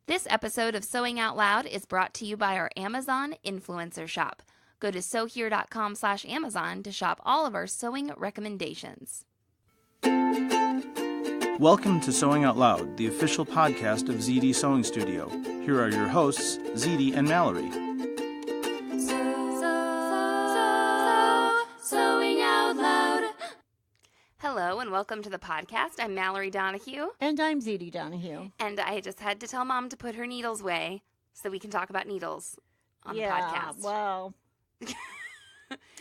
This episode of Sewing Out Loud is brought to you by our Amazon influencer shop. Go to sewhere.com/Amazon to shop all of our sewing recommendations. Welcome to Sewing Out Loud, the official podcast of Zede Sewing Studio. Here are your hosts, Zede and Mallory. Sewing Out Loud. Hello and welcome to the podcast. I'm Mallory Donahue. And I'm Zede Donahue. And I just had to tell Mom to put her needles away so we can talk about needles on the podcast. Well,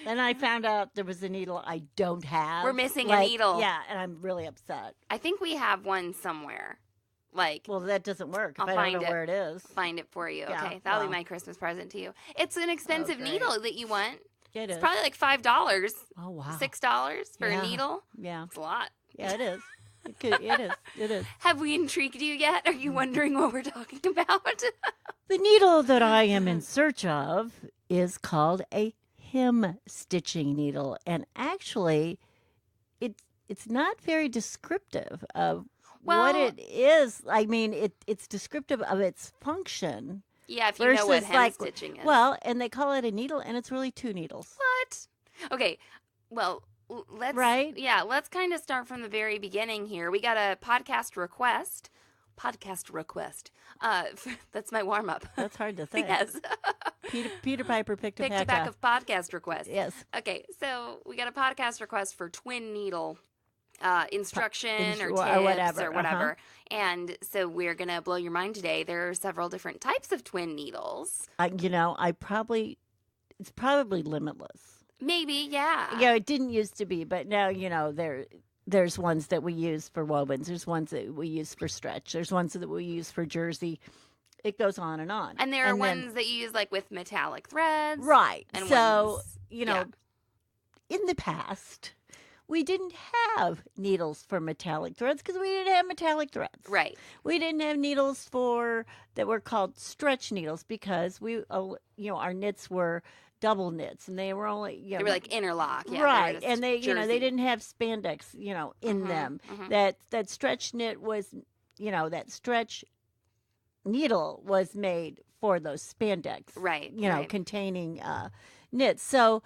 then I found out there was a needle I don't have. We're missing a needle. Yeah, and I'm really upset. I think we have one somewhere. Well, that doesn't work. I'll I find don't know where it is. Find it for you. Yeah, okay, that'll be my Christmas present to you. It's an expensive great. needle that you want. Yeah, It's probably like $5. Oh, wow. $6 for a needle. Yeah. It's a lot. Yeah, it is. It is. Have we intrigued you yet? Are you wondering what we're talking about? The needle that I am in search of is called a hem stitching needle. And actually, it's not very descriptive of what it is. I mean, it's descriptive of its function. Yeah, if you know what hem stitching is. Well, and they call it a needle, and it's really two needles. What? Okay, well, let's... Right? Yeah, let's kind of start from the very beginning here. We got a podcast request. That's my warm-up. That's hard to say. Yes. Peter Piper picked a pack of podcast requests. Yes. Okay, so we got a podcast request for twin needle instruction or tips or whatever. or whatever. And so we're going to blow your mind today. There are several different types of twin needles. It's probably limitless. Maybe, yeah. Yeah, it didn't used to be, but now, there's ones that we use for wovens. There's ones that we use for stretch. There's ones that we use for jersey. It goes on and on. And there are ones that you use like with metallic threads. Right. And so, ones, in the past, we didn't have needles for metallic threads because we didn't have metallic threads. Right. We didn't have needles that were called stretch needles because our knits were double knits and they were only they were like interlock. Yeah, right. And they jersey. they didn't have spandex in them. That stretch knit was that stretch needle was made for those spandex. Right. Containing knits. So,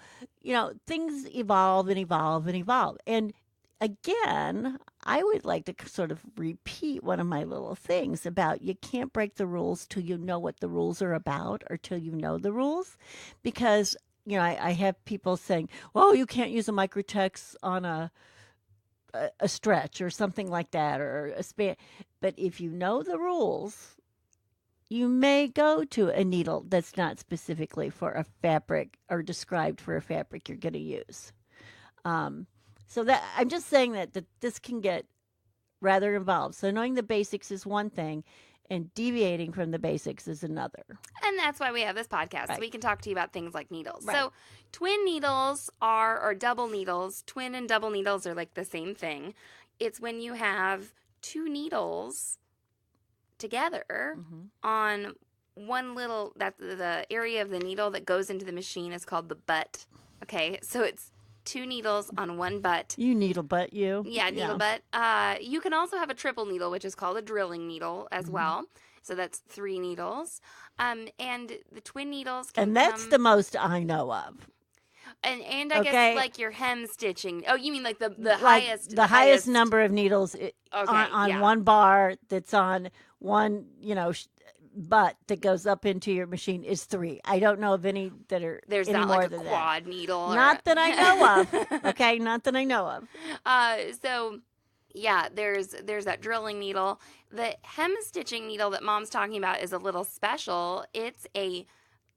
things evolve and evolve and evolve. And again, I would like to sort of repeat one of my little things about you can't break the rules till you know what the rules are about or till you know the rules. Because, I have people saying, well, you can't use a microtex on a stretch or something like that or a span. But if you know the rules, you may go to a needle that's not specifically for a fabric or described for a fabric you're going to use. So that I'm just saying that this can get rather involved. So knowing the basics is one thing, and deviating from the basics is another. And that's why we have this podcast. Right. So we can talk to you about things like needles. Right. So twin needles or double needles. Twin and double needles are like the same thing. It's when you have two needles together on one little, that's the area of the needle that goes into the machine is called the butt. Okay, so it's two needles on one butt. You needle butt, you. Yeah, needle butt. You can also have a triple needle, which is called a drilling needle as well. So that's 3 needles. And the twin needles can And that's the most I know of. And I guess like your hem stitching. Oh, you mean like the highest? The highest number of needles on one bar that's on one, butt that goes up into your machine is 3. I don't know of any that are There's any not more like a than quad that. needle. Not that I know of. Okay, not that I know of. So yeah, there's that drilling needle. The hem stitching needle that Mom's talking about is a little special. It's a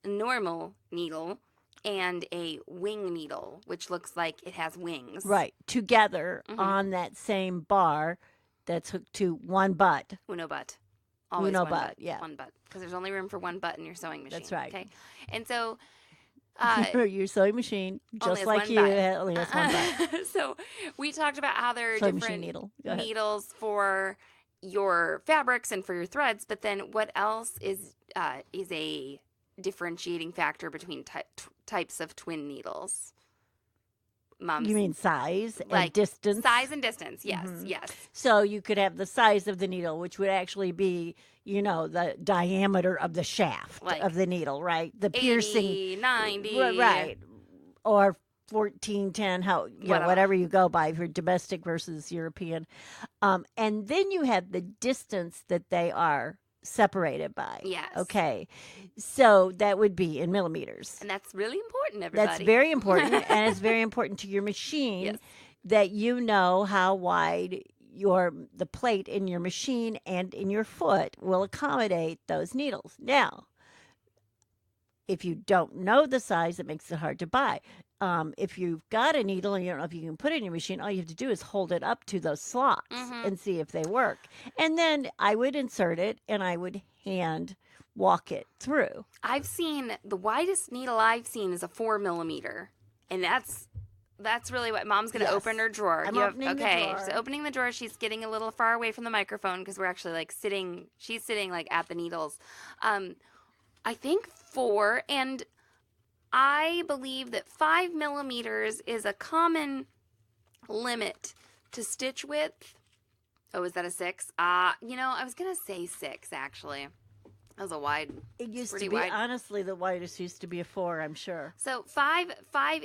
normal needle and a wing needle, which looks like it has wings. Right, together on that same bar that's hooked to one butt. Uno butt. Always Uno one butt, yeah. One butt. Because there's only room for one butt in your sewing machine. That's right. Okay. And so... your sewing machine, just like you, only has one butt. So we talked about how there are Sewing different machine needles for your fabrics and for your threads, but then what else is a differentiating factor between types of twin needles? Mom's You mean size and like distance? size and distance. Yes, yes. So you could have the size of the needle, which would actually be, the diameter of the shaft Like of the needle, right? The piercing, 80, 90. right? Or 14, 10, whatever you go by for domestic versus European. And then you have the distance that they are separated by. Yes. Okay. So that would be in millimeters. And that's really important, everybody. That's very important. And it's very important to your machine Yes. that you know how wide the plate in your machine and in your foot will accommodate those needles. Now, if you don't know the size, it makes it hard to buy. If you've got a needle and you don't know if you can put it in your machine, all you have to do is hold it up to those slots and see if they work. And then I would insert it and I would hand walk it through. I've seen the widest needle I've seen is a 4 millimeter, and that's really what Mom's going to open her drawer. I'm opening the drawer. She's opening the drawer. She's getting a little far away from the microphone because we're actually like sitting. She's sitting like at the needles. I think 4, and I believe that 5 millimeters is a common limit to stitch width. Oh, is that a 6? I was gonna say 6 actually. That was a wide. It used to pretty be, wide. honestly, the widest used to be a 4, I'm sure. So 5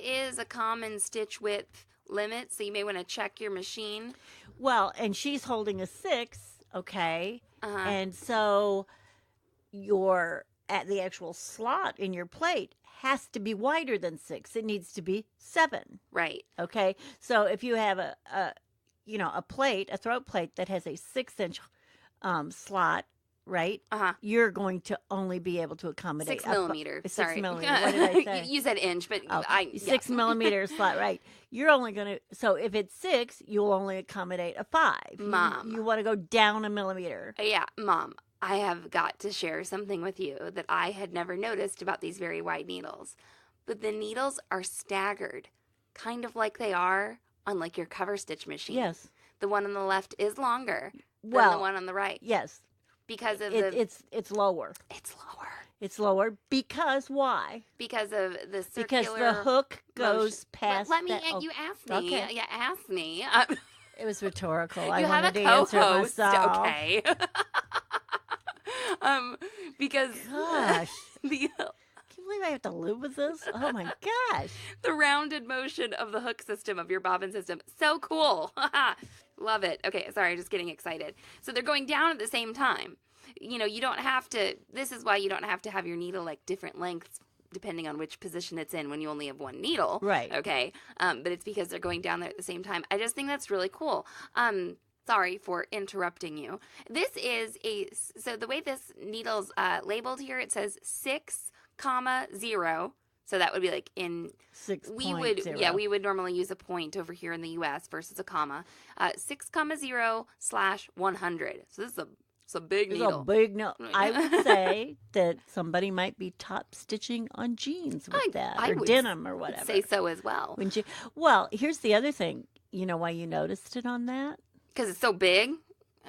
is a common stitch width limit, so you may want to check your machine. Well, and she's holding a 6, okay? And so at the actual slot in your plate has to be wider than 6. It needs to be 7. Right. Okay? So if you have a throat plate that has a 6-inch slot, right? You're going to only be able to accommodate 6 millimeter. 6 millimeter. What did I say? You said inch, but 6 millimeter slot, right? You're only going to. So if it's 6, you'll only accommodate a 5. Mom. You want to go down a millimeter. Yeah, Mom. I have got to share something with you that I had never noticed about these very wide needles. But the needles are staggered, kind of like they are on like your cover stitch machine. Yes. The one on the left is longer than the one on the right. Yes. Because of it's lower. It's lower. It's lower because why? Because of the circular Because the hook goes motion. past. Let me. You asked me. Okay. You asked me. It was rhetorical. You I have wanted a to answer it co-host, myself. okay? Because Gosh. the Can you believe I have to live with this? Oh my gosh. the rounded motion of the hook system of your bobbin system, so cool. Love it. Okay, sorry, just getting excited. So they're going down at the same time. You don't have to. This is why you don't have to have your needle like different lengths depending on which position it's in when you only have one needle. Right. Okay. But it's because they're going down there at the same time. I just think that's really cool. Sorry for interrupting you. This is so the way this needle's labeled here, it says 6,0. So that would be like in 6.0. we would normally use a point over here in the U.S. versus a comma. 6,0/100. So this is a big It's needle. a big no. I would say that somebody might be top stitching on jeans with that, I or would denim, or whatever. Say so as well. Wouldn't you? Well, here's the other thing. You know why you noticed it on that? Because it's so big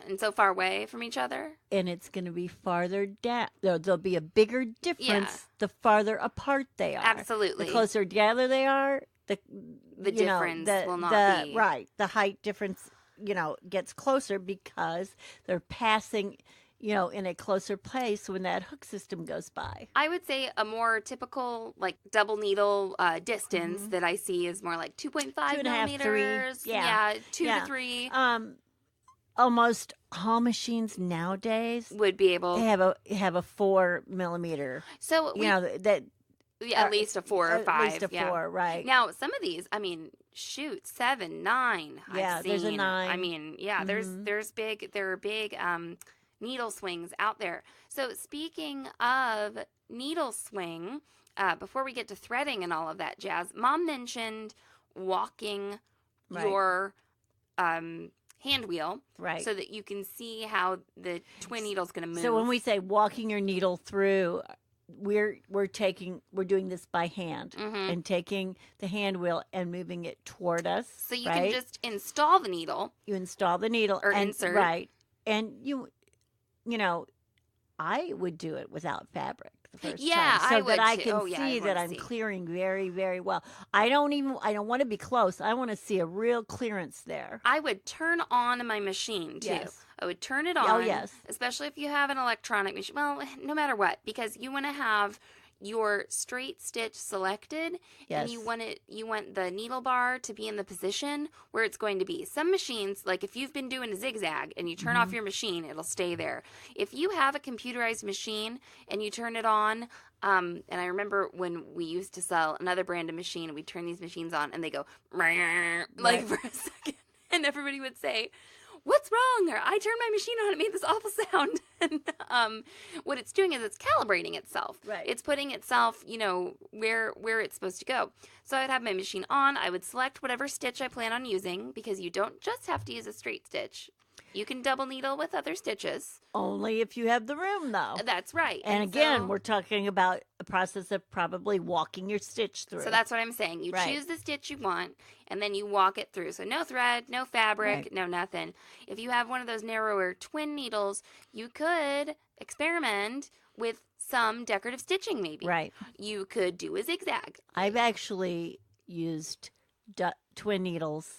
and so far away from each other. And it's going to be farther down. There'll be a bigger difference the farther apart they are. Absolutely. The closer together they are, the difference will not be. Right. The height difference, gets closer because they're passing, in a closer place when that hook system goes by. I would say a more typical, like, double needle distance that I see is more like 2.5 2.5, millimeters. 3. Yeah, 2 to 3. Almost all machines nowadays Would be able have a 4 millimeter. So that at least a 4 or 5. At least a 4, right? Now some of these, I mean, shoot, 7, 9. Yeah, I've there's a seen. 9. I mean, there are big needle swings out there. So speaking of needle swing, before we get to threading and all of that jazz, Mom mentioned walking your hand wheel, right, so that you can see how the twin needle's going to move. So when we say walking your needle through, we're doing this by hand and taking the hand wheel and moving it toward us. So you can just install the needle. You install the needle or insert, right, and you I would do it without fabric the first Yeah, time, so I that would I too. can Oh, yeah, see I'd that wanna I'm see. clearing very, very well. I don't want to be close. I want to see a real clearance there. I would turn on my machine too. Yes. I would turn it Oh, on, yes. especially if you have an electronic machine. Well, no matter what, because you want to have your straight stitch selected, and Yes. you want the needle bar to be in the position where it's going to be. Some machines, like if you've been doing a zigzag and you turn off your machine, it'll stay there. If you have a computerized machine and you turn it on, and I remember when we used to sell another brand of machine, and we'd turn these machines on and they go like for a second, and everybody would say, "What's wrong?" Or, "I turned my machine on, it made this awful sound." And what it's doing is it's calibrating itself. Right. It's putting itself, where it's supposed to go. So I'd have my machine on. I would select whatever stitch I plan on using, because you don't just have to use a straight stitch. You can double needle with other stitches. Only if you have the room, though. That's right. And again, so, we're talking about a process of probably walking your stitch through. So that's what I'm saying. You Right. choose the stitch you want, and then you walk it through. So no thread, no fabric, Right. no nothing. If you have one of those narrower twin needles, you could experiment with some decorative stitching maybe. Right. You could do a zigzag. I've actually used twin needles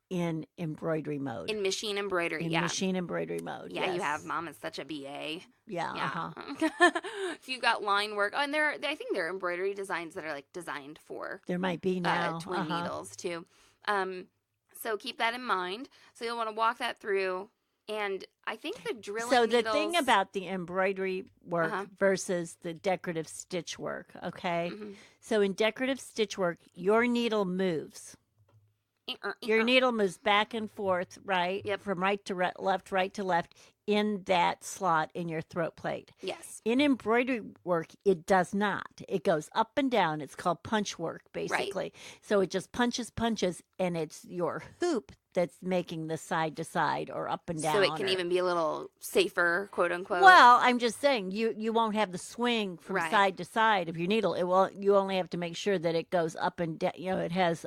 in embroidery mode. In machine embroidery, In yeah. machine embroidery mode. Yeah, you yes. have. Mom is such a BA. Yeah. Yeah. Uh-huh. If you've got line work, and I think there are embroidery designs that are like designed for There might be now. twin needles too. So keep that in mind. So you'll want to walk that through. And I think the drilling So the needles, thing about the embroidery work Uh-huh. versus the decorative stitch work, okay? Mhm. So in decorative stitch work, your needle moves. Your needle moves back and forth, right? Yep. From right to left, right to left in that slot in your throat plate. Yes. In embroidery work, it does not. It goes up and down. It's called punch work, basically. So it just punches, and it's your hoop that's making the side to side or up and down. So it can even be a little safer, quote unquote. Well, I'm just saying you won't have the swing from Right. side to side of your needle. It will. You only have to make sure that it goes up and down. It has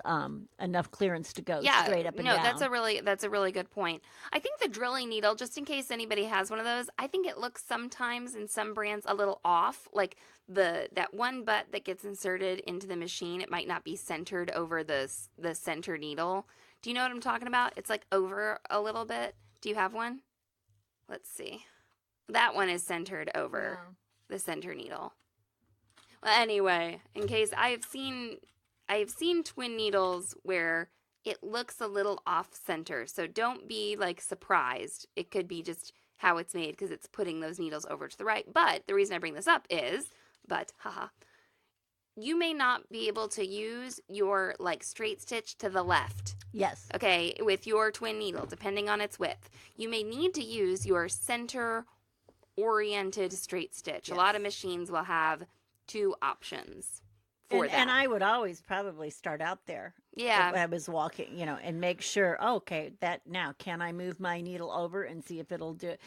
enough clearance to go straight up and down. that's a really good point. I think the drilling needle, just in case anybody has one of those, I think it looks sometimes in some brands a little off. Like that one butt that gets inserted into the machine, it might not be centered over the center needle. Do you know what I'm talking about? It's like over a little bit. Do you have one? Let's see. That one is centered over the center needle. Well, anyway, in case I've seen twin needles where it looks a little off center. So don't be like surprised. It could be just how it's made because it's putting those needles over to the right. But the reason I bring this up is, you may not be able to use your like straight stitch to the left. Yes. Okay, with your twin needle, depending on its width. You may need to use your center oriented straight stitch. Yes. A lot of machines will have two options for that. And I would always probably start out there. Yeah. If I was walking, and make sure, okay, now can I move my needle over and see if it'll do it?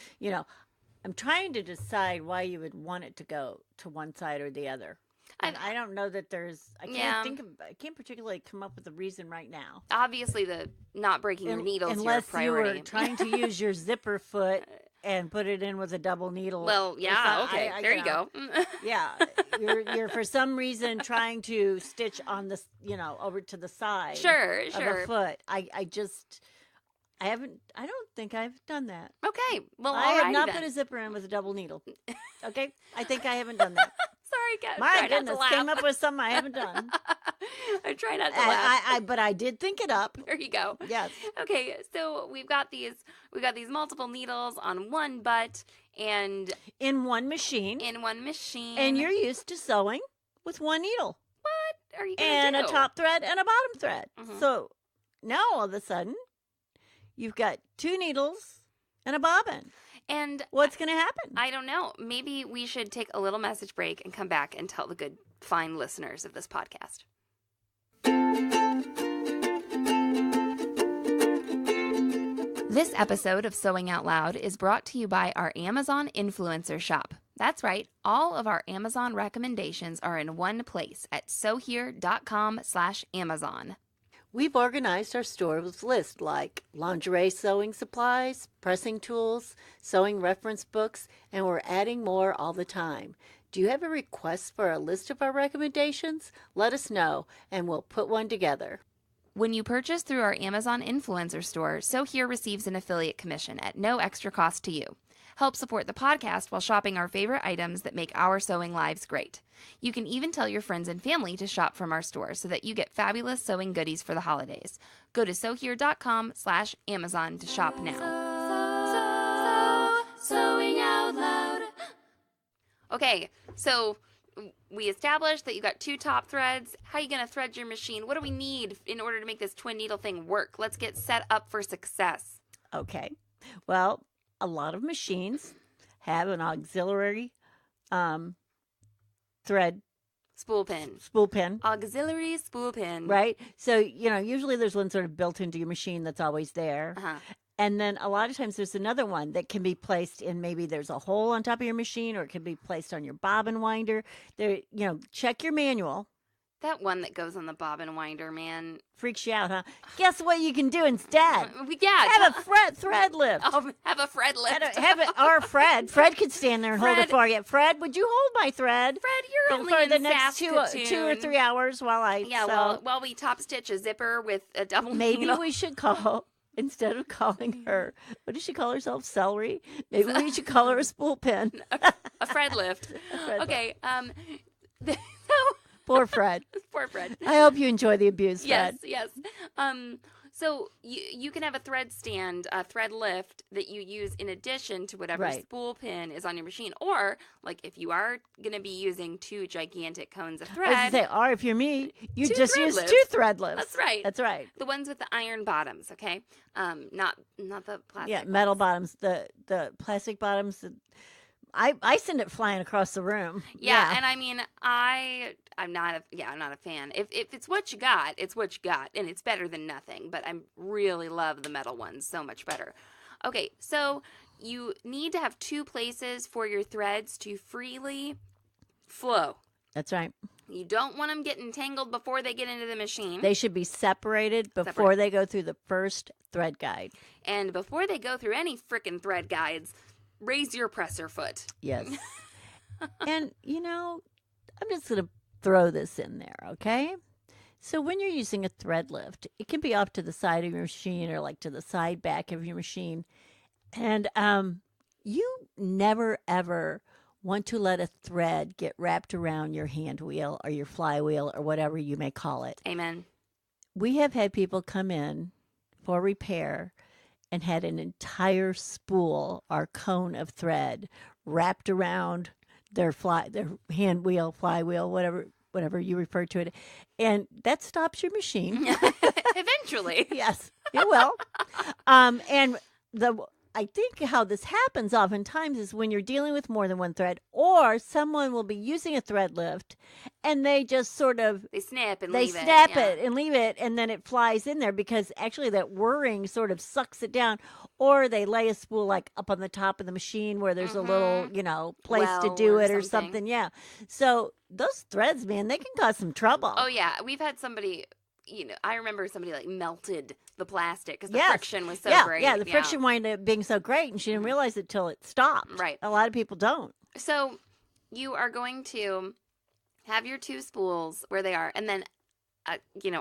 I'm trying to decide why you would want it to go to one side or the other. And I don't know that I can't particularly come up with a reason right now. Obviously, the not breaking your needles is your Unless you priority. were trying to use your zipper foot and put it in with a double needle. Well, yeah, okay, there you go. Yeah, you're for some reason trying to stitch on the, over to the side. Sure. Of a foot. I don't think I've done that. Okay, well, I have not then. put a zipper in with a double needle. Okay, I think I haven't done that. Sorry, guys. My goodness, came up with something I haven't done. I try not to laugh. But I did think it up. There you go. Yes. Okay, so we've got these multiple needles on one butt and In one machine. And you're used to sewing with one needle. what are you gonna And do? a top thread and a bottom thread. Mhm. So now all of a sudden, you've got two needles and a bobbin. And What's going to happen? I don't know. Maybe we should take a little message break and come back and tell the good, fine listeners of this podcast. This episode of Sewing Out Loud is brought to you by our Amazon influencer shop. That's right. All of our Amazon recommendations are in one place at sewhere.com/Amazon. We've organized our store with lists like lingerie sewing supplies, pressing tools, sewing reference books, and we're adding more all the time. Do you have a request for a list of our recommendations? Let us know, and we'll put one together. When you purchase through our Amazon influencer store, So Here receives an affiliate commission at no extra cost to you. Help support the podcast while shopping our favorite items that make our sewing lives great. You can even tell your friends and family to shop from our store so that you get fabulous sewing goodies for the holidays. Go to sewhere.com/Amazon to shop now. Sewing out loud. Okay, so we established that you got 2 top threads. How are you going to thread your machine? What do we need in order to make this twin needle thing work? Let's get set up for success. Okay. Well, a lot of machines have an auxiliary thread Spool pin. Auxiliary spool pin. Right? So, usually there's one sort of built into your machine that's always there. Uh-huh. And then a lot of times there's another one that can be placed in, maybe there's a hole on top of your machine, or it can be placed on your bobbin winder. There, check your manual. That one that goes on the bobbin winder, man. Freaks you out, huh? Guess what you can do instead? Yeah. Have a thread lift. Oh, have a Fred lift. Have it, or Fred. Fred could stand there and hold it for you. Fred, would you hold my thread? Fred, you're only for in the next Saskatoon. 2 or 3 hours while I sew. while we top stitch a zipper with a double Maybe needle. we should call, instead of calling her, what does she call herself? Celery? Maybe we should call her a spool pin. A Fred lift. Okay. So Poor Fred. poor Fred. I hope you enjoy the abuse, Fred. Yes. So you can have a thread stand, a thread lift that you use in addition to whatever spool pin is on your machine. Or, like, if you are going to be using 2 gigantic cones of thread. I was going to say, or if you're me, you 2 just thread use lifts. 2 thread lifts. That's right. The ones with the iron bottoms, okay? Not the plastic. Yeah, metal bottoms. The plastic bottoms. I send it flying across the room. Yeah. And I mean, I'm not a fan. If it's what you got, it's what you got, and it's better than nothing. But I really love the metal ones so much better. Okay, so you need to have 2 places for your threads to freely flow. That's right. You don't want them getting tangled before they get into the machine. They should be separated before they go through the first thread guide. And before they go through any frickin' thread guides, raise your presser foot. Yes. And, I'm just going to throw this in there, okay? So when you're using a thread lift, it can be off to the side of your machine or like to the side back of your machine. And you never, ever want to let a thread get wrapped around your hand wheel or your flywheel or whatever you may call it. Amen. We have had people come in for repair and had an entire spool or cone of thread wrapped around their hand wheel, flywheel, whatever you refer to it, and that stops your machine. Eventually. Yes, it will. And I think how this happens oftentimes is when you're dealing with more than one thread, or someone will be using a thread lift and they just sort of they snap it and leave it, and then it flies in there because actually that whirring sort of sucks it down. Or they lay a spool like up on the top of the machine where there's a little, place to do it or something. Yeah. So those threads, man, they can cause some trouble. Oh yeah, we've had somebody. I remember somebody like melted the plastic because the friction was so great. Yeah, the friction wound up being so great, and she didn't realize it till it stopped. Right. A lot of people don't. So you are going to have your 2 spools where they are, and then,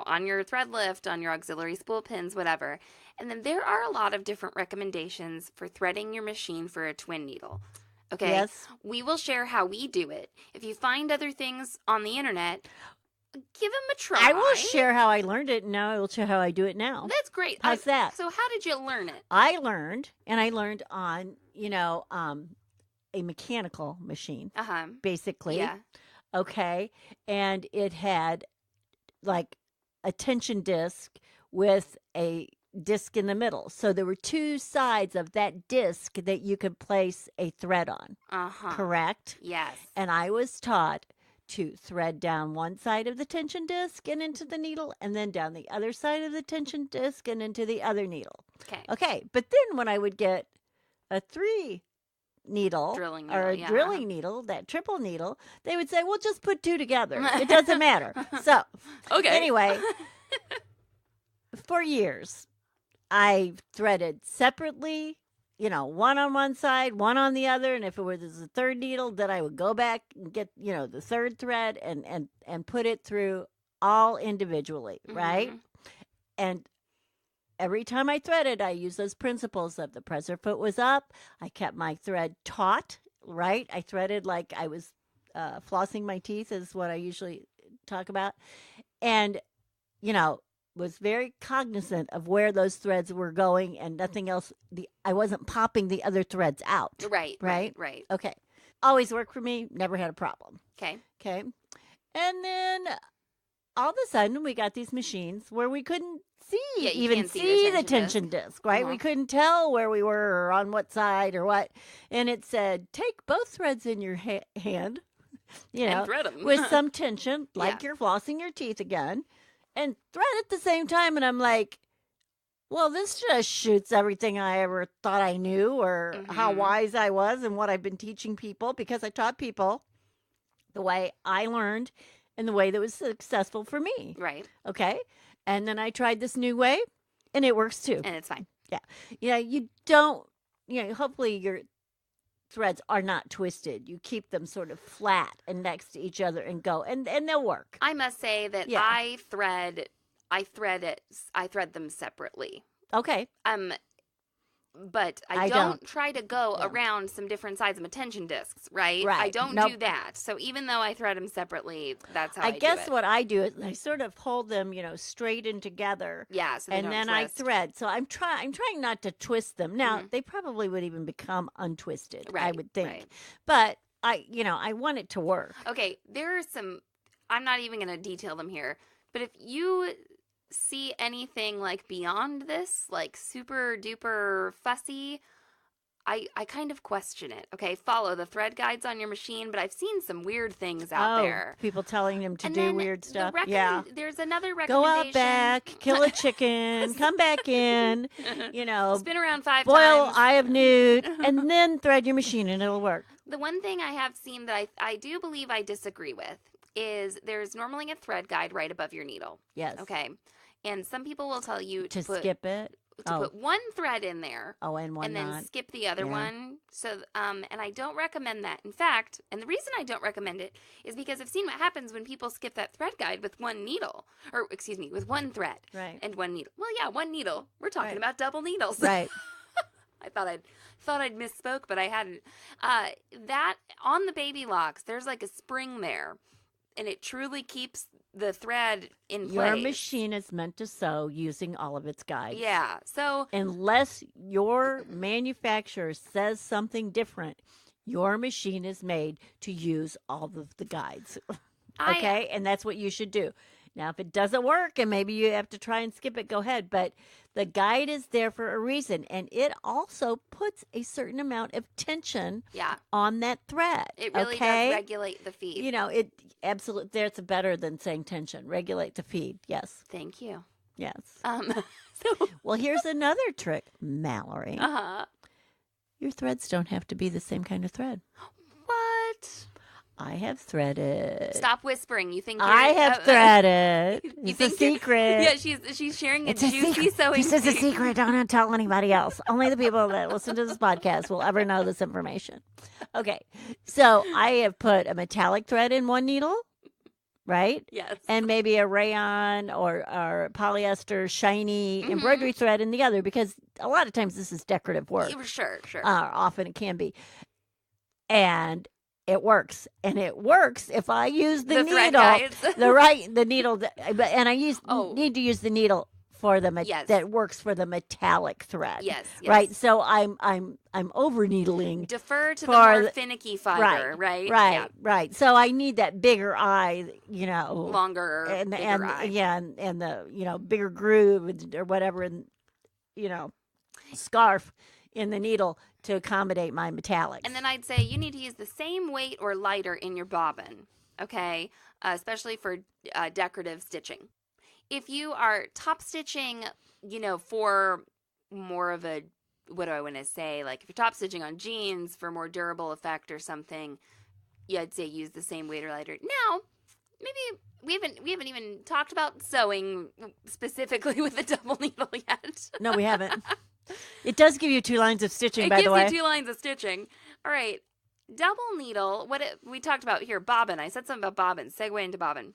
on your thread lift, on your auxiliary spool pins, whatever. And then there are a lot of different recommendations for threading your machine for a twin needle. Okay? Yes. We will share how we do it. If you find other things on the internet, give them a try. I will share how I learned it, and now I will share how I do it now. That's great. How's that? So how did you learn it? I learned on, a mechanical machine, basically. Yeah. Okay. And it had like a tension disc with a disc in the middle. So there were 2 sides of that disc that you could place a thread on. Correct? Yes. And I was taught to thread down one side of the tension disc and into the needle, and then down the other side of the tension disc and into the other needle. Okay. But then when I would get a 3 needle drilling needle, that triple needle, they would say, well, just put 2 together. It doesn't matter. So okay. Anyway, for years, I threaded separately, one on one side, one on the other. And if it was a third needle, then I would go back and get, the third thread and put it through all individually, right? And every time I threaded, I used those principles of the presser foot was up. I kept my thread taut, right? I threaded like I was flossing my teeth is what I usually talk about. And, was very cognizant of where those threads were going and nothing else. I wasn't popping the other threads out. Right. Okay. Always worked for me. Never had a problem. Okay. And then all of a sudden we got these machines where we couldn't see the tension disc, right? We couldn't tell where we were or on what side or what. And it said, take both threads in your hand, and thread 'em. with some tension, like you're flossing your teeth again, and thread at the same time. And I'm like, well, this just shoots everything I ever thought I knew or how wise I was and what I've been teaching people, because I taught people the way I learned and the way that was successful for me. Right. Okay. And then I tried this new way and it works too. And it's fine. Yeah. You don't, hopefully your threads are not twisted. You keep them sort of flat and next to each other and go, and they'll work. I must say that I thread them separately. Okay. But I don't try to go around some different sides of my tension discs, right? I don't do that. So even though I thread them separately, that's how I do it. I guess what I do is I sort of hold them, straight in together. Yeah, so and then twist. I thread. So I'm trying not to twist them. Now, they probably would even become untwisted, I would think. Right. But I want it to work. Okay, there are some, I'm not even going to detail them here, but if you see anything like beyond this, like super duper fussy, I kind of question it. Okay, follow the thread guides on your machine, but I've seen some weird things out there. People telling them to do weird stuff. There's another recommendation. Go out back, kill a chicken, come back in, spin around 5 boil times. eye of newt, and then thread your machine and it'll work. The one thing I have seen that I do believe I disagree with is there's normally a thread guide right above your needle. Yes. Okay. And some people will tell you to put, skip it. Put one thread in there. And one and then not. Skip the other one. So, and I don't recommend that. In fact, and the reason I don't recommend it is because I've seen what happens when people skip that thread guide with one needle, or excuse me, with one thread. Right. And one needle. Well, yeah, one needle. We're talking about double needles. Right. I thought I'd misspoke, but I hadn't. That on the baby locks, there's like a spring there, and it truly keeps the thread in place. Your machine is meant to sew using all of its guides. Yeah. So unless your manufacturer says something different, your machine is made to use all of the guides. Okay? And that's what you should do. Now, if it doesn't work and maybe you have to try and skip it, go ahead. But the guide is there for a reason. And it also puts a certain amount of tension on that thread. It really does regulate the feed. It absolutely, that's better than saying tension. Regulate the feed. Yes. Thank you. Yes. So well, here's another trick, Mallory. Your threads don't have to be the same kind of thread. What? I have threaded. Stop whispering. You think I have threaded. It's a secret. Yeah, she's sharing a juicy sewing This is a secret. Don't tell anybody else. Only the people that listen to this podcast will ever know this information. Okay. So I have put a metallic thread in one needle, right? Yes. And maybe a rayon or polyester shiny embroidery thread in the other, because a lot of times this is decorative work. Sure. Often it can be. And it works, and it works if I use the needle, the needle, and I need to use the needle for the that works for the metallic thread. Yes. Right. So I'm over needling. Defer to the more finicky fiber. Right. So I need that bigger eye, longer, and eye. Yeah, and the bigger groove or whatever, and scarf in the needle to accommodate my metallics. And then I'd say you need to use the same weight or lighter in your bobbin, okay? Especially for decorative stitching. If you are top stitching, for more of a, what do I want to say? Like if you're top stitching on jeans for more durable effect or something, I'd say use the same weight or lighter. Now, maybe we haven't even talked about sewing specifically with a double needle yet. No, we haven't. It does give you 2 lines of stitching, It by the way. gives you 2 lines of stitching. All right. Double needle, we talked about here, bobbin. I said something about bobbin, segue into bobbin.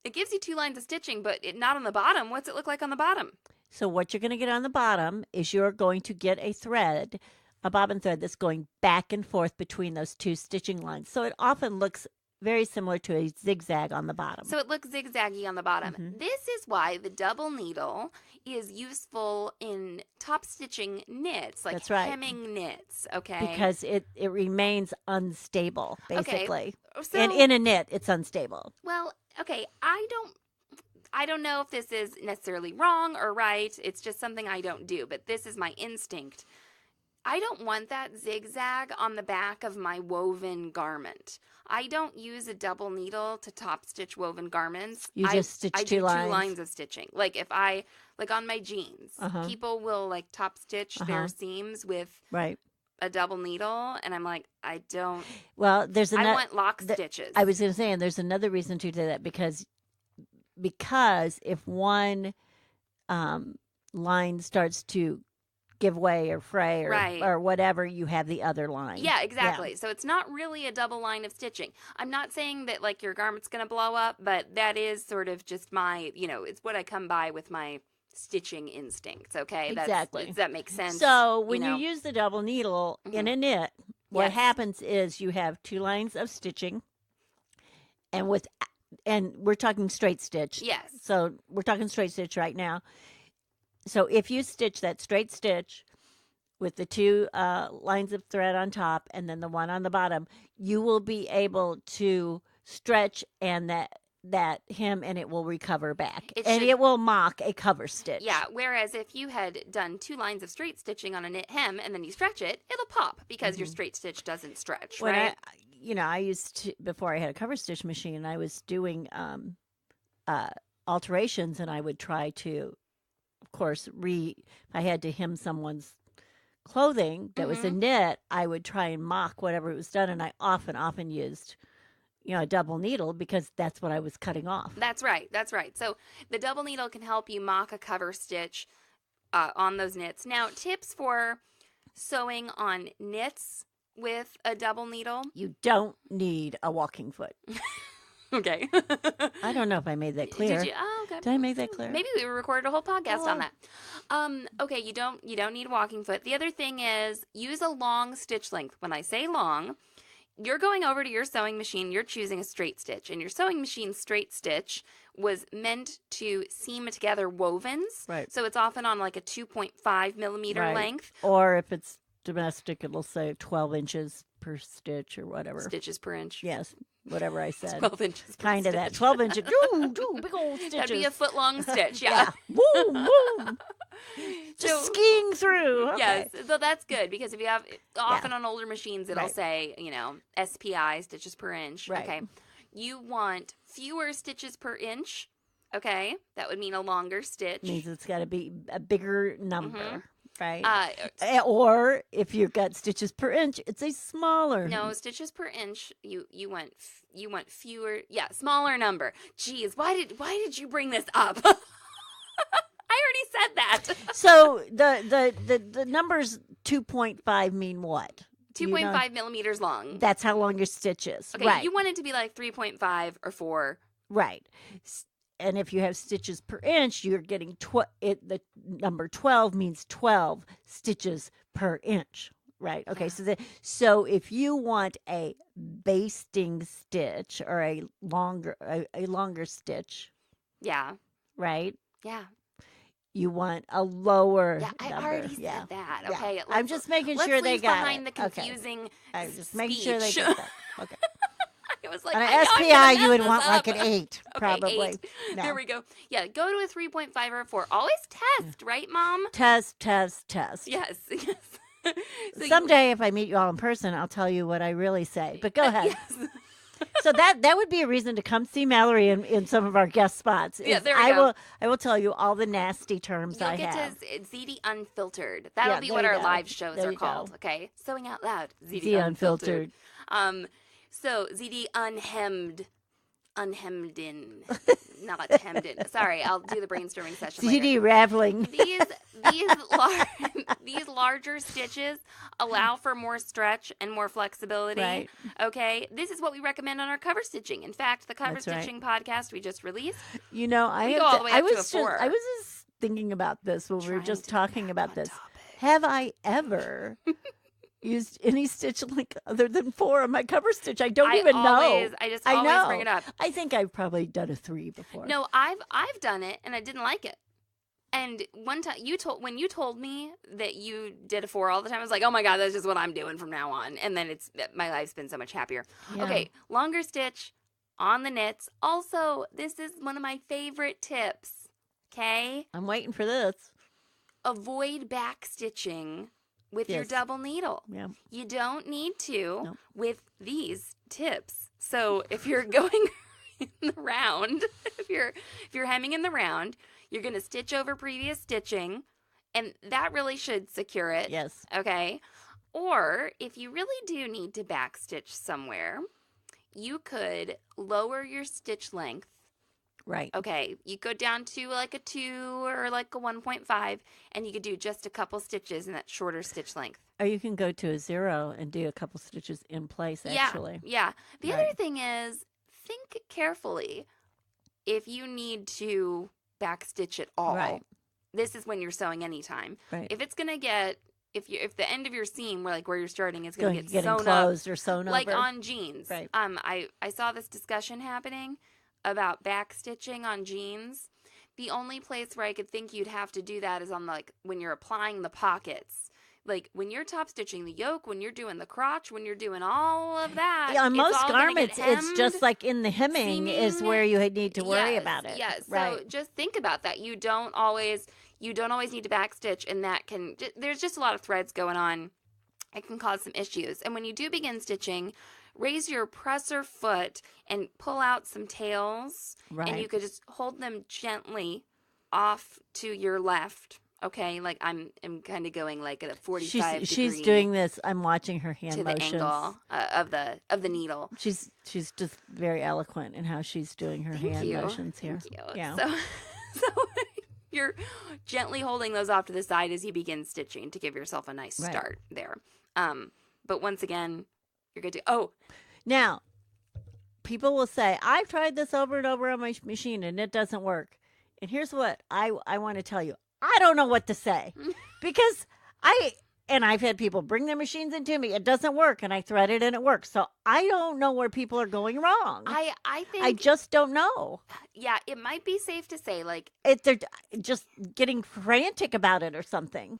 It gives you 2 lines of stitching, but not on the bottom. What's it look like on the bottom? So what you're going to get on the bottom is you're going to get a thread, a bobbin thread that's going back and forth between those 2 stitching lines. So it often looks very similar to a zigzag on the bottom. So it looks zigzaggy on the bottom. This is why the double needle is useful in top stitching knits, like That's right. hemming knits, okay? Because it remains unstable, basically. Okay. So, And in a knit, it's unstable. well, okay, I don't know if this is necessarily wrong or right. It's just something I don't do, but this is my instinct. I don't want that zigzag on the back of my woven garment. I don't use a double needle to top stitch woven garments. You just stitch I 2 do lines. 2 lines of stitching. Like if I, like on my jeans, people will like top stitch their seams with Right. a double needle, and I'm like, I don't. Well, there's I another. want lock stitches. I was going to say, and there's another reason to do that because if one line starts to give way or fray or whatever, you have the other line. Yeah, exactly. So it's not really a double line of stitching. I'm not saying that like your garment's going to blow up, but that is sort of just my, it's what I come by with my stitching instincts, okay? Exactly. Does that make sense? So when you use the double needle in a knit, what happens is you have 2 lines of stitching, and we're talking straight stitch. Yes. So we're talking straight stitch right now. So if you stitch that straight stitch with the 2 lines of thread on top and then the one on the bottom, you will be able to stretch and that hem, and it will recover back. It will mock a cover stitch. Yeah, whereas if you had done 2 lines of straight stitching on a knit hem and then you stretch it, it'll pop because your straight stitch doesn't stretch, right? I used to, before I had a cover stitch machine, I was doing alterations, and I would try to, of course, if I had to hem someone's clothing that was a knit, I would try and mock whatever it was done, and I often used a double needle because that's what I was cutting off. That's right. So the double needle can help you mock a cover stitch on those knits. Now, tips for sewing on knits with a double needle. You don't need a walking foot. Okay. I don't know if I made that clear. Did you? Oh, okay. Did I make that clear? Maybe we recorded a whole podcast on that. Okay, you don't need a walking foot. The other thing is use a long stitch length. When I say long, you're going over to your sewing machine, you're choosing a straight stitch, and your sewing machine straight stitch was meant to seam together wovens. Right. So it's often on like a 2.5 millimeter length. Or if it's domestic, it'll say 12 inches per stitch or whatever. Stitches per inch. Yes, whatever I said. 12 inches per Kind of stitch. that. 12 inches. Big old stitches. That'd be a foot long stitch, yeah. Boom, boom. Just skiing through. Okay. Yes, so that's good because if you have, often on older machines, it'll Right. say, SPI, stitches per inch. Right. Okay. You want fewer stitches per inch. Okay. That would mean a longer stitch. Means it's got to be a bigger number. Right. Or if you've got stitches per inch, it's a smaller. No, stitches per inch. You want fewer. Yeah, smaller number. Geez, why did you bring this up? I already said that. So the numbers 2.5 mean what? 2.5 millimeters long. That's how long your stitch is. Okay, right. you want it to be like 3.5 or 4. Right. And if you have stitches per inch, you're getting the number 12 means 12 stitches per inch. Right. Okay. So if you want a basting stitch or a longer stitch. Yeah. Right. Yeah. You want a lower. Yeah, I number. already said that. Okay. Yeah. I'm just making sure they got behind it. the confusing I'm just making sure they got that. Okay. It was like, on I an know I'm SPI, gonna you would mess want this like up. an 8, probably. 8. No. There we go. Yeah, go to a 3.5 or a 4. Always test, right, Mom? Test. Yes. So Someday, if I meet you all in person, I'll tell you what I really say. But go ahead. Yes. So that would be a reason to come see Mallory in some of our guest spots. Yeah, there we go. I will tell you all the nasty terms You'll I get have. to Zede Unfiltered. That'll Yeah, be there what you our go. live shows There are you called. go. Okay, sewing out loud. Zede Unfiltered. So Zede Unhemmed. unhemmed in, not hemmed in. Sorry, I'll do the brainstorming session later. CD raveling. These larger stitches allow for more stretch and more flexibility. Right. Okay, this is what we recommend on our cover stitching. In fact, the cover stitching podcast we just released. You know, I was just thinking about this when we were just talking about this. Have I ever used any stitch length other than 4 on my cover stitch? I don't even know. I just always bring it up. I think I've probably done a 3 before. No, I've done it and I didn't like it. And one time when you told me that you did a 4 all the time, I was like, oh my God, that's just what I'm doing from now on. And then my life's been so much happier. Yeah. Okay, longer stitch on the knits. Also, this is one of my favorite tips. Okay? I'm waiting for this. Avoid back stitching with your double needle. Yeah. You don't need to with these tips. So if you're going in the round, if you're hemming in the round, you're going to stitch over previous stitching, and that really should secure it. Yes. Okay? Or if you really do need to back stitch somewhere, you could lower your stitch length. Right. Okay, you go down to like a 2 or like a 1.5, and you could do just a couple stitches in that shorter stitch length. Or you can go to a 0 and do a couple stitches in place, actually. Yeah. The other thing is, think carefully if you need to back stitch at all. Right. This is when you're sewing anytime. Right. If it's going to get, if the end of your seam, where you're starting, is going to get getting sewn closed up, or sewn like over. on jeans. Right. I saw this discussion happening about back stitching on jeans. The only place where I could think you'd have to do that is on when you're applying the pockets. Like when you're top stitching the yoke, when you're doing the crotch, when you're doing all of that. Yeah, on most garments, it's just like in the hemming is where you need to worry about it. Yes. Right. So just think about that. You don't always need to back stitch, and there's just a lot of threads going on. It can cause some issues. And when you do begin stitching, raise your presser foot and pull out some tails. Right. And you could just hold them gently off to your left. Okay, like I'm kind of going like at a 45 She's doing this. I'm watching her hand to motions. the angle of the needle. She's just very eloquent in how she's doing her hand motions here. Thank you. Yeah. So you're gently holding those off to the side as you begin stitching to give yourself a nice start there. But once again, you're good to. Oh, now people will say, I've tried this over and over on my machine and it doesn't work. And here's what I want to tell you. I don't know what to say because I've had people bring their machines into me. It doesn't work, and I thread it and it works. So I don't know where people are going wrong. I think I just don't know. Yeah, it might be safe to say they're just getting frantic about it or something.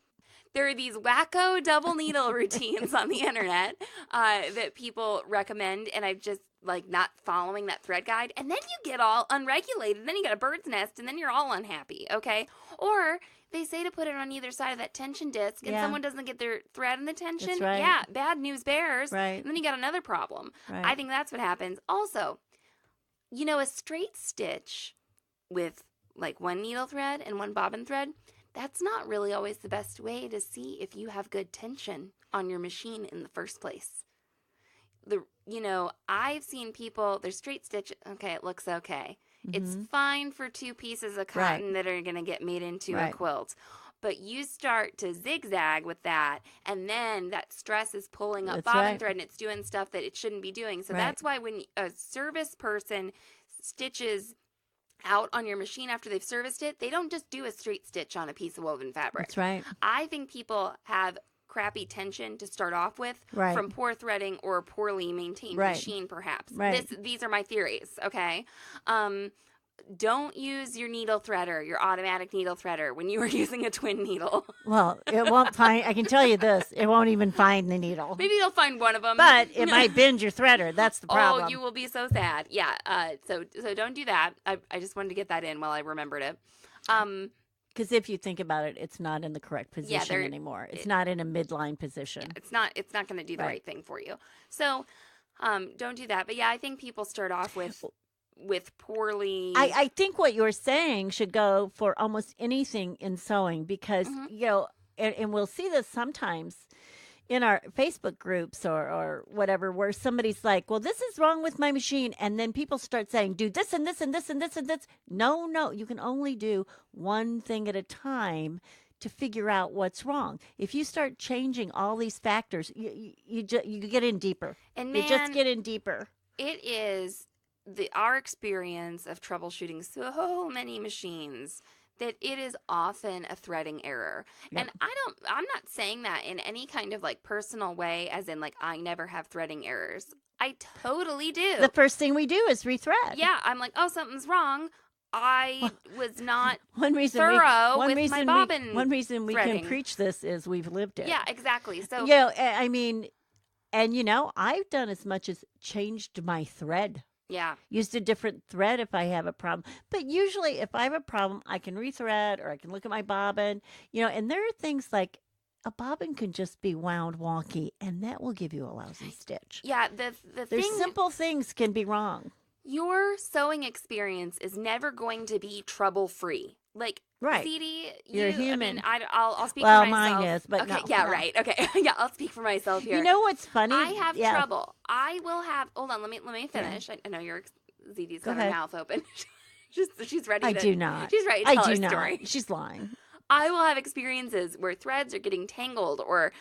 There are these wacko double needle routines on the internet that people recommend, and I've just not following that thread guide, and then you get all unregulated, then you got a bird's nest, and then you're all unhappy, okay? Or they say to put it on either side of that tension disc, and someone doesn't get their thread in the tension. That's right. Yeah, bad news bears. Right. And then you got another problem. Right. I think that's what happens. Also, a straight stitch with one needle thread and one bobbin thread, that's not really always the best way to see if you have good tension on your machine in the first place. I've seen people, they're straight stitch, okay, it looks okay. Mm-hmm. It's fine for 2 pieces of cotton that are going to get made into a quilt. But you start to zigzag with that, and then that stress is pulling up bobbin thread, and it's doing stuff that it shouldn't be doing. So that's why when a service person stitches out on your machine after they've serviced it, they don't just do a straight stitch on a piece of woven fabric. That's right. I think people have crappy tension to start off with from poor threading or a poorly maintained machine, perhaps. These are my theories, okay? Don't use your needle threader, your automatic needle threader, when you are using a twin needle. Well, it won't find, I can tell you this, it won't even find the needle. Maybe it'll find one of them. But it might bend your threader. That's the problem. Oh, you will be so sad. Yeah, so don't do that. I just wanted to get that in while I remembered it. Because if you think about it, it's not in the correct position anymore. It's not in a midline position. Yeah, it's not going to do the right thing for you. So don't do that. But yeah, I think people start off with poorly. I think what you're saying should go for almost anything in sewing because, and we'll see this sometimes in our Facebook groups or whatever, where somebody's like, well, this is wrong with my machine. And then people start saying, do this and this and this and this and this. No, you can only do one thing at a time to figure out what's wrong. If you start changing all these factors, you get in deeper. And you just man, get in deeper. It is our experience of troubleshooting so many machines that it is often a threading error. Yep. And I'm not saying that in any kind of like personal way, as in like I never have threading errors. I totally do. The first thing we do is rethread. Yeah, I'm like, oh, something's wrong. I was not one reason my bobbin one reason we threading. can preach this is we've lived it. Yeah, exactly. So I mean, and I've done as much as changed my thread. Yeah. Used a different thread if I have a problem. But usually if I have a problem, I can rethread or I can look at my bobbin, and there are things like a bobbin can just be wound wonky and that will give you a lousy stitch. Yeah, There's simple things can be wrong. Your sewing experience is never going to be trouble-free. Like, right. Zede, you're human. I mean, I'll speak well, for myself. Mine is, but okay, no. Yeah, no. right. Okay, yeah, I'll speak for myself here. You know what's funny? I have trouble. I will have. Hold on, let me finish. Yeah. I know Zede's got her mouth open. She's ready. I do not. She's ready to tell her story. Not. She's lying. I will have experiences where threads are getting tangled, or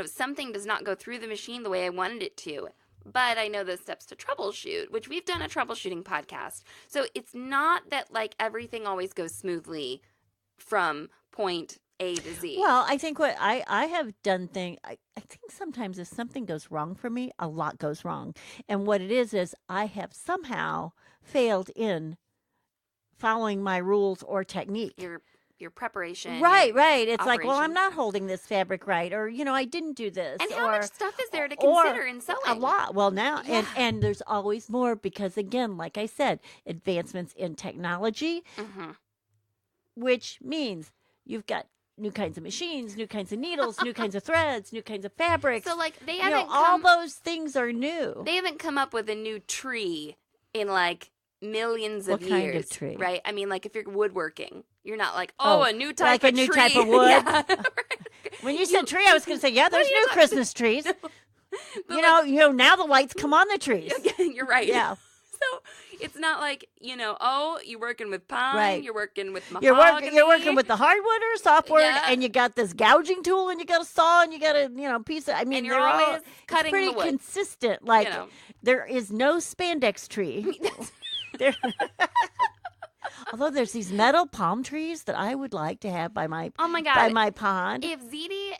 something does not go through the machine the way I wanted it to. But I know the steps to troubleshoot, which we've done a troubleshooting podcast. So it's not that like everything always goes smoothly from point A to Z. Well, I think what I have done I think sometimes if something goes wrong for me, a lot goes wrong. And what it is I have somehow failed in following my rules or technique. Your preparation. Right. It's operation. like, well, I'm not holding this fabric right, or I didn't do this. And how much stuff is there to consider in sewing? A lot. Well, now and there's always more because again, like I said, advancements in technology, which means you've got new kinds of machines, new kinds of needles, new kinds of threads, new kinds of fabrics. So like they haven't all those things are new. They haven't come up with a new tree in like millions of years. What kind of tree? Right? I mean, like if you're woodworking, you're not like, a new type like of a new tree. type of wood. Yeah. When you said tree, I was going to say, yeah, there's new Christmas trees. Now the lights come on the trees. You're right. Yeah. So it's not like, you're working with pine, right. You're working with mahogany. You're working with the hardwood or softwood, and you got this gouging tool, and you got a saw, and you got a piece of. I mean, and you're always cutting pretty the wood. Consistent. Like there is no spandex tree. There. Although there's these metal palm trees that I would like to have by my by my pond. If Zede,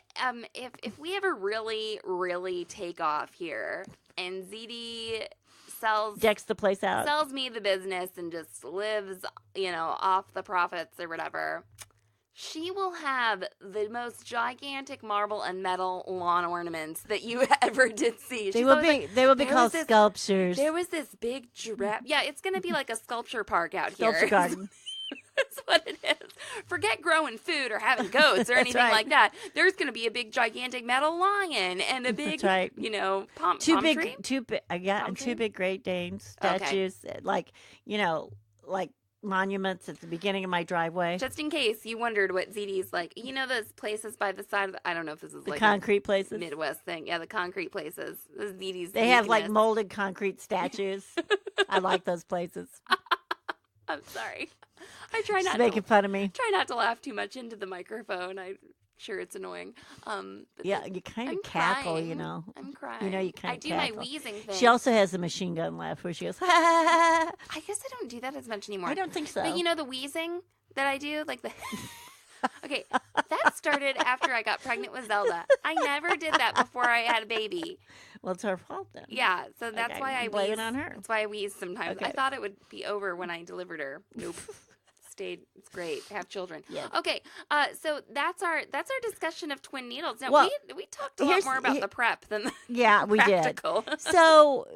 if we ever really, really take off here, and Zede decks the place out, sells me the business, and just lives, off the profits or whatever, she will have the most gigantic marble and metal lawn ornaments that you ever did see. They will be called sculptures. There was this big giraffe. Yeah, it's going to be like a sculpture park out here. Sculpture garden. That's what it is. Forget growing food or having goats or anything like that. There's going to be a big, gigantic metal lion and a big, palm tree. Two big Great Danes statues, like monuments at the beginning of my driveway. Just in case you wondered what Zede's like. Those places by the side of I don't know if this is the like concrete places. Midwest thing. Yeah, the concrete places. This is Zede's. They have like molded concrete statues. I like those places. I'm sorry. I try not making fun of me. Try not to laugh too much into the microphone. I'm sure it's annoying. But yeah, you kind of cackle, crying. I'm crying. You kind of do my wheezing thing. She also has a machine gun laugh where she goes, ha, ha, ha. I guess I don't do that as much anymore. I don't think so. But the wheezing that I do, like the... Okay, that started after I got pregnant with Zelda. I never did that before I had a baby. Well, it's her fault then. Yeah, so that's why I blame wheeze. it on her. That's why I wheeze sometimes. Okay. I thought it would be over when I delivered her. Nope. It's great to have children. Yeah. Okay, so that's our discussion of twin needles. Now we talked a lot here's- more about the prep than the Yeah, we did. practical. So,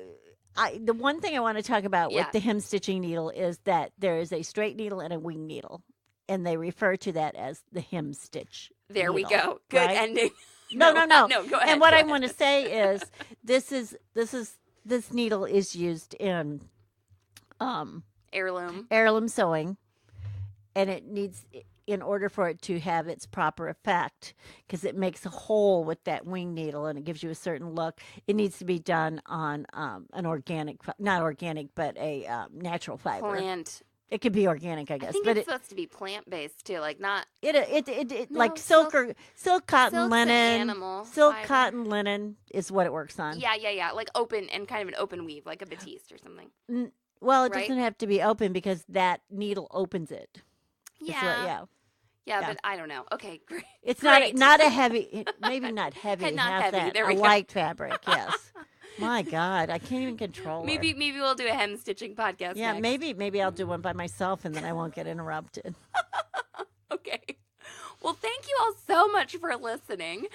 the one thing I want to talk about Yeah. with the hem stitching needle is that there is a straight needle and a wing needle, and they refer to that as the hem stitch. There we needle, go. Good right? ending. No. No, go ahead. And what go I ahead. want to say is this needle is used in Heirloom. heirloom sewing, and in order for it to have its proper effect, because it makes a hole with that wing needle and it gives you a certain look, it needs to be done on an organic, not organic, but a natural fiber. Plant. It could be organic, I guess. I think but it's supposed to be plant-based too, like not... It No, like silk silk- or silk, cotton, silk's an linen. animal Silk, fiber. cotton, linen is what it works on. Yeah. Like open and kind of an open weave, like a batiste or something. Well, it Right? doesn't have to be open because that needle opens it. It's Yeah. what- Yeah, Yeah. but I don't know. Okay, great. It's Great. not a heavy, maybe not heavy, Not half heavy. that, There a we go. light fabric. Yes. My God, I can't even control her. Maybe we'll do a hem stitching podcast. Yeah, next. maybe I'll do one by myself and then I won't get interrupted. Okay. Well, thank you all so much for listening.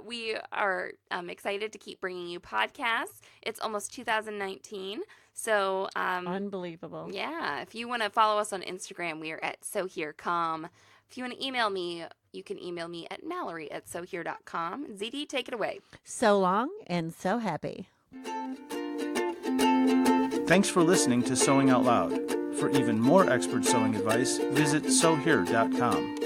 We are excited to keep bringing you podcasts. It's almost 2019. So, Unbelievable. yeah, if you want to follow us on Instagram, we are at SoHereCom. If you want to email me, you can email me at mallory@sohere.com. ZD, take it away. So long and so happy. Thanks for listening to Sewing Out Loud. For even more expert sewing advice, visit sewhere.com.